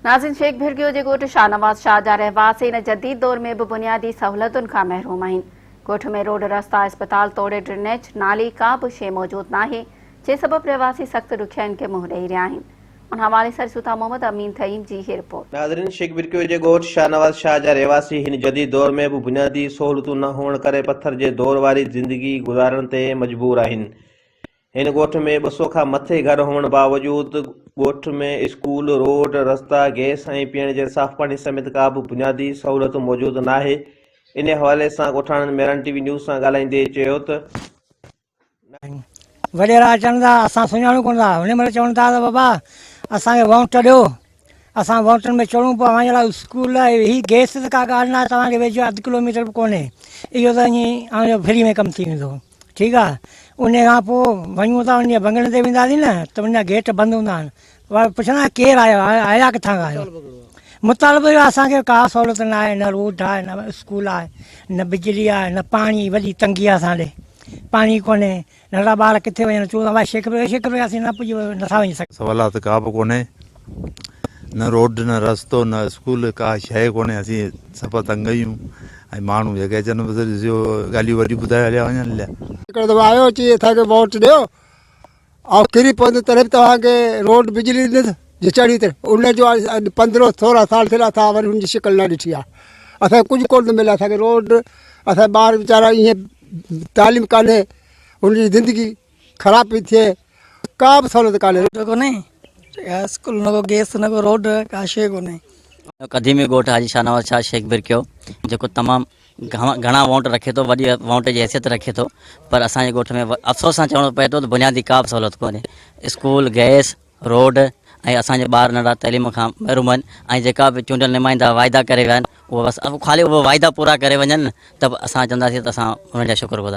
नाज़िन शेख भिरकियो जे ॻोठ शाहनवाज़ शाह जा रहवासी इन जदीद दौर में भी बुनियादी सहूलतुनि खां महरूम आहिनि। ॻोठ में रोड रस्ता अस्पताल तोड़े ड्रेनेज नाली का भी शइ मौजूद नाहे, जे सबब रहवासी सख्त ॾुखियाईनि खे मुंहुं ॾेई रहिया आहिनि। उन हवाले सां ॾिसूं मोहम्मद अमीन थईम जी ही रिपोर्ट। नाज़रीन शेख भिरकियो जे ॻोठ शाहनवाज़ शाह जा रहवासी हिन जदीद दौर में भी बुनियादी सहूलतूं न हुअण करे पत्थर जे दौर वारी ज़िंदगी गुज़ारण ते मजबूर आहिनि। हिन ॻोठ में 200 खां मथे घर हुअण बावजूद ॻोठ में स्कूल, रोड, रस्ता, गैस ऐं पीअण जे साफ़ पाणी समेत का भी बुनियादी सहूलत मौजूद नाहे। इन हवाले सां ॻोठाणनि मेरन टीवी न्यूज़ सां ॻाल्हाईंदे चयो त वॾेरा चवनि था असां सुञाणू कोन था, हुन महिल चवनि था त बाबा असांखे वोट ॾियो, असां वोटनि में चढ़ूं पिया। असांजे लाइ स्कूल ही गैस त का ॻाल्हि न आहे, तव्हांखे वेझो 1 किलोमीटर बि कोन्हे, इहो त ईअं फ्री में कमु थी वेंदो। ठीकु आहे, उन खां पोइ वञूं था उन बंगले ते वेंदासीं न त उन गेट बंदि हूंदा आहिनि। पुछंदा केरु आयो, आया किथां खां आहियो। मुतालबो इहो असांखे का सहूलियत न आहे, न रोड आहे, न स्कूल आहे, न बिजली आहे, न पाणी, वॾी तंगी आहे असां ॾे, पाणी कोन्हे, नंढा ॿार किथे वञनि। चऊं था भाई शेख असीं न पुॼी नथा वञी सघूं। सवालात का बि कोन्हे, न रोड, न रस्तो, न स्कूल, का शइ कोन्हे। असीं सफ़ा तंग आहियूं ऐं माण्हू जेके अचनि ॻाल्हियूं वॾियूं ॿुधाए हलिया वञनि हलिया। हिकिड़ो दफ़ो आयो अची असांखे वोट ॾियो ऐं किरी पवंदो तॾहिं बि तव्हांखे रोड बिजली ॾिनो जे चढ़ी त उनजो 15-16 साल थिया असां वरी हुनजी शिकिल न ॾिठी आहे। असांखे कुझु कोन थो मिले, असांखे रोड, असांजा ॿार वीचारा ईअं तालीम कान्हे, हुनजी ज़िंदगी ख़राब पई थिए, का बि सहूलियत कान्हे। कोन्हे स्कूल, न को गैस, न को रोड, का शइ कोन्हे। क़दीमी ॻोठ हाजी शाहनवाज़ शाह शेख भिरकियो जेको तमामु घणा वोट रखे थो, वॾी वोट जी हैसियत रखे थो, पर असांजे ॻोठ में अफ़सोस सां चवणो पए थो त बुनियादी का बि सहूलियत कोन्हे। स्कूल, गैस, रोड ऐं असांजे ॿार नंढा तइलीम खां महरूम आहिनि। ऐं जेका बि चूंडियल नुमाइंदा वाइदा करे विया आहिनि, उहे बसि ख़ाली उहे वाइदा पूरा करे वञनि त असां चवंदासीं त असां हुननि जा शुक्रगुज़ार।